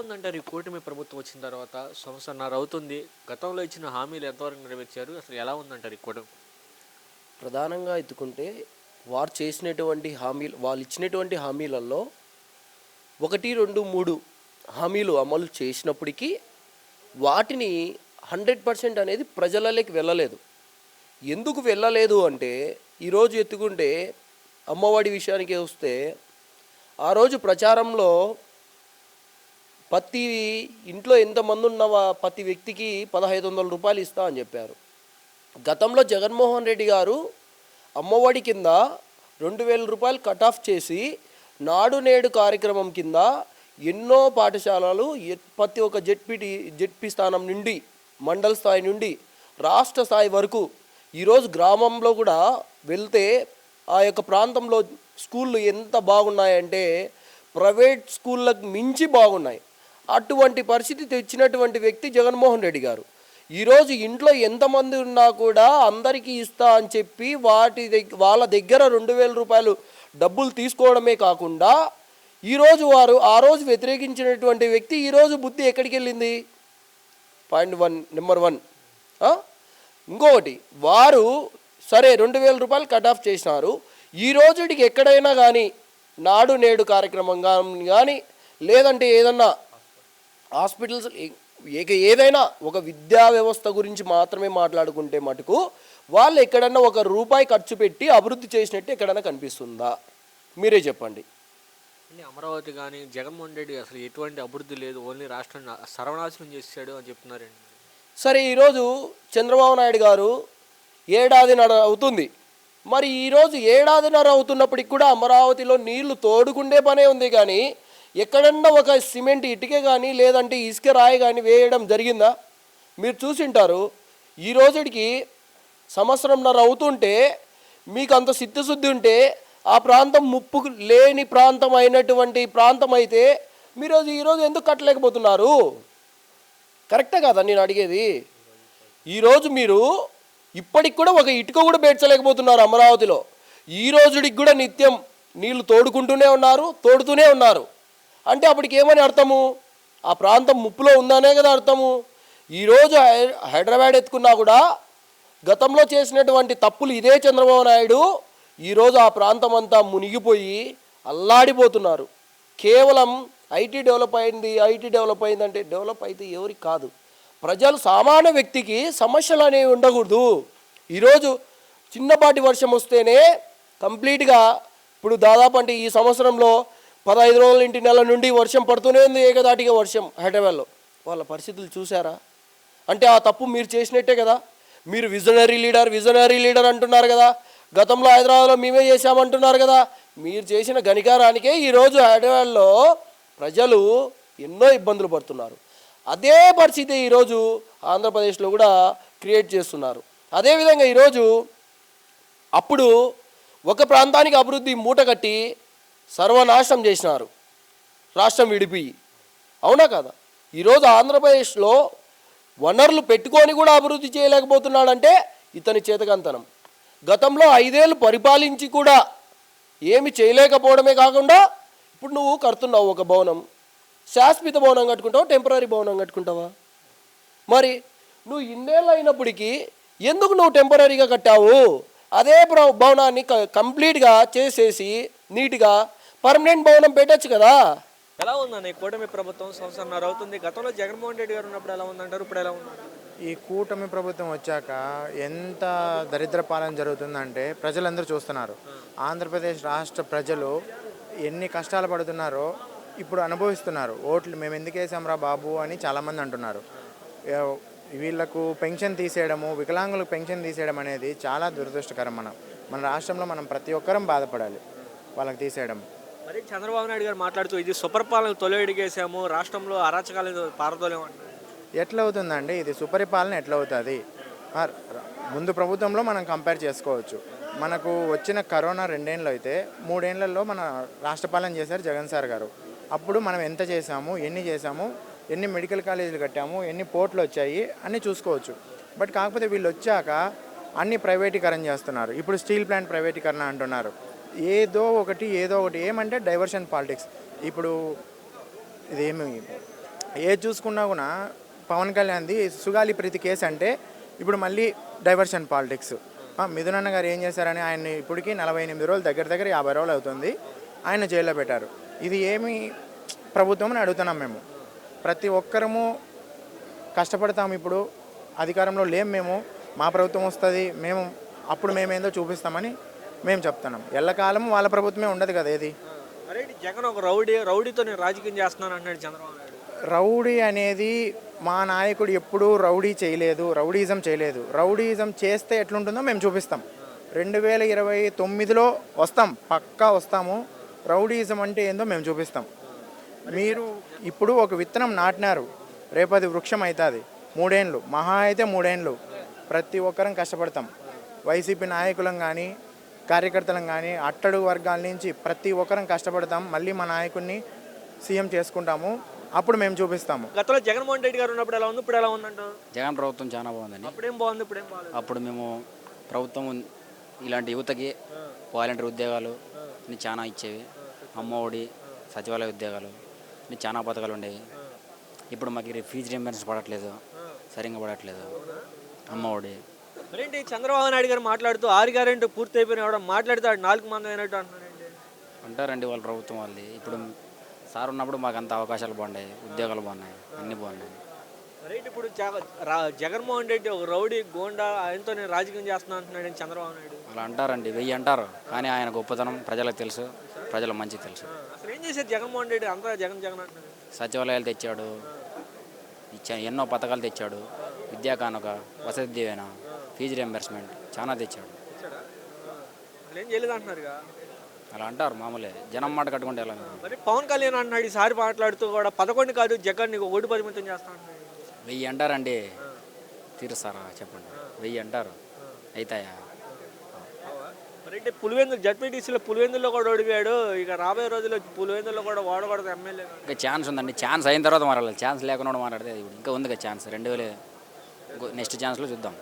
ఉందంటారు ఈ కూటమి ప్రభుత్వం వచ్చిన తర్వాత సంవత్సరన్నర అవుతుంది. గతంలో ఇచ్చిన హామీలు ఎంతవరకు నెరవేర్చారు? అసలు ఎలా ఉందంటారు ఈ కూటమి? ప్రధానంగా ఎత్తుకుంటే వాళ్ళు ఇచ్చినటువంటి హామీలలో 1, 2, 3 హామీలు అమలు చేసినప్పటికీ వాటిని 100% అనేది ప్రజలలోకి వెళ్ళలేదు. ఎందుకు వెళ్ళలేదు అంటే ఈరోజు ఎత్తుకుంటే అమ్మఒడి విషయానికి వస్తే ఆ రోజు ప్రచారంలో ప్రతి ఇంట్లో ఎంతమంది ఉన్న ప్రతి వ్యక్తికి 1,500 రూపాయలు ఇస్తా అని చెప్పారు. గతంలో జగన్మోహన్ రెడ్డి గారు అమ్మఒడి కింద 2,000 రూపాయలు కట్ ఆఫ్ చేసి నాడు నేడు కార్యక్రమం కింద ఎన్నో పాఠశాలలు ప్రతి ఒక్క జెడ్పీ స్థానం నుండి మండల స్థాయి నుండి రాష్ట్ర స్థాయి వరకు ఈరోజు గ్రామంలో కూడా వెళ్తే ఆ యొక్క ప్రాంతంలో స్కూళ్ళు ఎంత బాగున్నాయంటే ప్రైవేట్ స్కూళ్ళకు మించి బాగున్నాయి. అటువంటి పరిస్థితి తెచ్చినటువంటి వ్యక్తి జగన్మోహన్ రెడ్డి గారు. ఈరోజు ఇంట్లో ఎంతమంది ఉన్నా కూడా అందరికీ ఇస్తా అని చెప్పి వాళ్ళ దగ్గర 2,000 రూపాయలు డబ్బులు తీసుకోవడమే కాకుండా ఈరోజు ఆ రోజు వ్యతిరేకించినటువంటి వ్యక్తి ఈరోజు బుద్ధి ఎక్కడికి వెళ్ళింది? నెంబర్ 1. ఇంకొకటి, వారు సరే 2,000 రూపాయలు కట్ ఆఫ్ చేసినారు. ఈ రోజుకి ఎక్కడైనా కానీ నాడు నేడు కార్యక్రమం కానీ లేదంటే ఏదన్నా హాస్పిటల్స్ ఏదైనా ఒక విద్యా వ్యవస్థ గురించి మాత్రమే మాట్లాడుకుంటే మటుకు వాళ్ళు ఎక్కడన్నా ₹1 ఖర్చు పెట్టి అభివృద్ధి చేసినట్టు ఎక్కడైనా కనిపిస్తుందా? మీరే చెప్పండి. అమరావతి కానీ జగన్మోహన్ రెడ్డి అసలు ఎటువంటి అభివృద్ధి లేదు, ఓన్లీ రాష్ట్రాన్ని సర్వనాశనం చేశాడు అని చెప్తున్నారండి. సరే, ఈరోజు చంద్రబాబు నాయుడు గారు ఏడాదిన్నర అవుతుంది. మరి ఈరోజు ఏడాదిన్నర అవుతున్నప్పటికి కూడా అమరావతిలో నీళ్లు తోడుకుండే పనే ఉంది, కానీ ఎక్కడన్నా ఒక సిమెంట్ ఇటుకే కానీ లేదంటే ఇసుక రాయి కానీ వేయడం జరిగిందా? మీరు చూసింటారు. ఈ రోజుకి సంవత్సరంన్నర అవుతుంటే మీకు అంత సిద్ధశుద్ధి ఉంటే ఆ ప్రాంతం ముప్పు లేని ప్రాంతం అయినటువంటి ప్రాంతం అయితే మీరు ఈరోజు ఎందుకు కట్టలేకపోతున్నారు? కరెక్టే కదా నేను అడిగేది. ఈరోజు మీరు ఇప్పటికి కూడా ఒక ఇటుక కూడా పేర్చలేకపోతున్నారు అమరావతిలో. ఈ రోజుడికి కూడా నిత్యం నీళ్లు తోడుకుంటూనే ఉన్నారు. అంటే అప్పటికి ఏమని అర్థము? ఆ ప్రాంతం ముప్పులో ఉందనే కదా అర్థము. ఈరోజు హైదరాబాద్ ఎత్తుకున్నా కూడా గతంలో చేసినటువంటి తప్పులు ఇదే చంద్రబాబు నాయుడు ఈరోజు ఆ ప్రాంతం అంతా మునిగిపోయి అల్లాడిపోతున్నారు. కేవలం ఐటీ డెవలప్ అయిందంటే డెవలప్ అయితే ఎవరికి కాదు, ప్రజలు సామాన్య వ్యక్తికి సమస్యలు అనేవి ఉండకూడదు. ఈరోజు చిన్నపాటి వర్షం వస్తేనే కంప్లీట్గా ఇప్పుడు దాదాపు అంటే ఈ సంవత్సరంలో 15 రోజుల ఇంటి నెల నుండి వర్షం పడుతూనే ఉంది, ఏకదాటిగా వర్షం హైదరాబాద్లో. వాళ్ళ పరిస్థితులు చూసారా? అంటే ఆ తప్పు మీరు చేసినట్టే కదా. మీరు విజనరీ లీడర్ అంటున్నారు కదా. గతంలో హైదరాబాద్లో మేమే చేశామంటున్నారు కదా. మీరు చేసిన ఘనికారానికే ఈరోజు హైదరాబాద్లో ప్రజలు ఎన్నో ఇబ్బందులు పడుతున్నారు. అదే పరిస్థితి ఈరోజు ఆంధ్రప్రదేశ్లో కూడా క్రియేట్ చేస్తున్నారు. అదేవిధంగా ఈరోజు అప్పుడు ఒక ప్రాంతానికి అభివృద్ధి మూట కట్టి సర్వనాశనం చేసినారు, రాష్ట్రం విడిపోయి. అవునా కదా? ఈరోజు ఆంధ్రప్రదేశ్లో వనరులు పెట్టుకొని కూడా అభివృద్ధి చేయలేకపోతున్నాడంటే ఇతని చేతకంతనం. గతంలో 5 ఏళ్ళు పరిపాలించి కూడా ఏమి చేయలేకపోవడమే కాకుండా ఇప్పుడు నువ్వు కడుతున్నావు ఒక భవనం, శాశ్వత భవనం కట్టుకుంటావా, టెంపరీ భవనం కట్టుకుంటావా? మరి నువ్వు ఇన్నేళ్ళు అయినప్పటికీ ఎందుకు నువ్వు టెంపరీగా కట్టావు? అదే భవనాన్ని కంప్లీట్గా చేసేసి నీట్గా పర్మనెంట్ భవనం పెట్టచ్చు కదా. ఎలా ఉందండి కూటమి ప్రభుత్వం? సంవత్సరన్నర అవుతుంది. గతంలో జగన్మోహన్ రెడ్డి గారు ఉన్నప్పుడు ఎలా ఉందంటారు, ఇప్పుడు ఎలా ఉంది? ఈ కూటమి ప్రభుత్వం వచ్చాక ఎంత దరిద్ర పాలన జరుగుతుందంటే ప్రజలందరూ చూస్తున్నారు. ఆంధ్రప్రదేశ్ రాష్ట్ర ప్రజలు ఎన్ని కష్టాలు పడుతున్నారో ఇప్పుడు అనుభవిస్తున్నారు. ఓట్లు మేము ఎందుకు వేసాంరా బాబు అని చాలామంది అంటున్నారు. వీళ్లకు పెన్షన్ తీసేయడము, వికలాంగులకు పెన్షన్ తీసేయడం అనేది చాలా దురదృష్టకరం. మన రాష్ట్రంలో మనం ప్రతి ఒక్కరం బాధపడాలి వాళ్ళకి తీసేయడం. మరి చంద్రబాబు నాయుడు గారు మాట్లాడుతూ ఇది సుపరిపాలన తొలగిడిగేసాము, రాష్ట్రంలో అరాచకాలు పారదోలేమంటారు. ఎట్లా అవుతుందండి ఇది? సుపరిపాలన ఎట్లా అవుతుంది? ముందు ప్రభుత్వంలో మనం కంపేర్ చేసుకోవచ్చు. మనకు వచ్చిన కరోనా 2 ఏళ్ళు అయితే 3 ఏళ్లలో మన రాష్ట్రపాలన చేశారు జగన్ సార్ గారు. అప్పుడు మనం ఎంత చేసాము, ఎన్ని చేసాము, ఎన్ని మెడికల్ కాలేజీలు కట్టాము, ఎన్ని పోర్ట్లు వచ్చాయి అన్నీ చూసుకోవచ్చు. బట్ కాకపోతే వీళ్ళు వచ్చాక అన్ని ప్రైవేటీకరణ చేస్తున్నారు. ఇప్పుడు స్టీల్ ప్లాంట్ ప్రైవేటీకరణ అంటున్నారు. ఏదో ఒకటి ఏమంటే డైవర్షన్ పాలిటిక్స్. ఇప్పుడు ఇదేమి ఏది చూసుకున్నా కూడా పవన్ కళ్యాణ్ది సుగాలి ప్రీతి కేసు అంటే ఇప్పుడు మళ్ళీ డైవర్షన్ పాలిటిక్స్. మిథున్ అన్న గారు ఏం చేశారని ఆయన్ని ఇప్పటికీ 48 రోజులు దగ్గర దగ్గర 50 రోజులు అవుతుంది ఆయన జైల్లో పెట్టారు. ఇది ఏమి ప్రభుత్వం అని అడుగుతున్నాం మేము. ప్రతి ఒక్కరము కష్టపడతాము. ఇప్పుడు అధికారంలో లేం మేము, మా ప్రభుత్వం వస్తుంది, మేము అప్పుడు మేమేందో చూపిస్తామని మేము చెప్తున్నాం. ఎల్లకాలం వాళ్ళ ప్రభుత్వమే ఉండదు కదా. ఏది అరే జగన్ ఒక రౌడీతో నేను రాజకీయం చేస్తున్నాను అన్నాడు చంద్రబాబు నాయుడు. రౌడీ అనేది మా నాయకుడు ఎప్పుడూ రౌడీజం చేయలేదు. రౌడీజం చేస్తే ఎట్లుంటుందో మేము చూపిస్తాం. 2029లో వస్తాం, పక్కా వస్తాము. రౌడీజం అంటే ఏందో మేము చూపిస్తాం. మీరు ఇప్పుడు ఒక విత్తనం నాటినారు, రేపది వృక్షం అవుతుంది. 3 ఏళ్ళు మహా అయితే 3 ఏళ్ళు ప్రతి ఒక్కరం కష్టపడతాం. వైసీపీ నాయకులం కానీ కార్యకర్తలం కానీ అట్టడుగు వర్గాల నుంచి ప్రతి ఒక్కరం కష్టపడతాం. మళ్ళీ మా నాయకుడిని సీఎం చేసుకుంటాము. అప్పుడు మేము చూపిస్తాము. గతంలో జగన్మోహన్ రెడ్డి గారు ఉన్నప్పుడు ఎలా ఉంది, ఇప్పుడు ఎలా ఉందంట? జగన్ ప్రభుత్వం చాలా బాగుందండి. అప్పుడేం బాగుంది, ఇప్పుడేం బాగుంది? అప్పుడు మేము ప్రభుత్వం ఇలాంటి యువతకి వాలంటీర్ ఉద్యోగాలు ఇన్ని చాలా ఇచ్చేవి. అమ్మఒడి, సచివాలయ ఉద్యోగాలు ఇన్ని చాలా పథకాలు ఉండేవి. ఇప్పుడు మాకు ఫీజు రీయింబర్స్మెంట్ పడట్లేదు, సరిగ్గా పడట్లేదు. అమ్మఒడి మరేంటి చంద్రబాబు నాయుడు గారు మాట్లాడుతూ 6 గ్యారెంటీ పూర్తి అయిపోయిన మాట్లాడుతాడు 4 మంది అయినట్టు అంటున్నారండి. అంటారండి వాళ్ళ ప్రభుత్వం వాళ్ళది. ఇప్పుడు సార్ ఉన్నప్పుడు మాకు అంత అవకాశాలు బాగున్నాయి, ఉద్యోగాలు బాగున్నాయి, అన్నీ బాగున్నాయి. రైట్. ఇప్పుడు జగన్మోహన్ రెడ్డి ఒక రౌడీ గోండా ఆయనతో నేను రాజకీయం చేస్తున్నా అంటున్నాడు చంద్రబాబు నాయుడు. అలా అంటారండి, 1000 అంటారు. కానీ ఆయన గొప్పతనం ప్రజలకు తెలుసు, ప్రజల మంచి తెలుసు. అసలు ఏం చేశారు జగన్మోహన్ రెడ్డి? అంతా జగన్ అంటున్నారు. సచివాలయాలు తెచ్చాడు, ఎన్నో పథకాలు తెచ్చాడు. విద్యా కానుక, వసతి దీవెన, ఫీజు రీయింబర్స్మెంట్ చాలా తెచ్చాడు. అసలు ఏం చేయలేదు అంటున్నారుగా. అలా అంటారు, మామూలే. జనం మాట కట్టుకుంటే ఎలా? మరి పవన్ కళ్యాణ్ అంటున్నాడు ఈసారి మాట్లాడుతూ కూడా 11 కాదు జగన్ నీకు 1 పరిమితం చేస్తా అంటున్నాడు. 1000 అంటారండి, తీరుస్తారా చెప్పండి? 1000 అంటారు, అవుతాయా? మరి పులివెందులు జడ్పీటీసీలో పులివెందుల్లో కూడా ఓడిపోయాడు. ఇక రాబోయే రోజుల్లో పులివెందుల్లో కూడా ఓడకూడదు ఎమ్మెల్యే. ఇంకా ఛాన్స్ ఉందండి. ఛాన్స్ అయిన తర్వాత మాట్లాడాలి. ఛాన్స్ లేకుండా మాట్లాడితే ఇప్పుడు ఇంకా ఉంది కదా ఛాన్స్. 2000 నెక్స్ట్ ఛాన్స్లో చూద్దాం.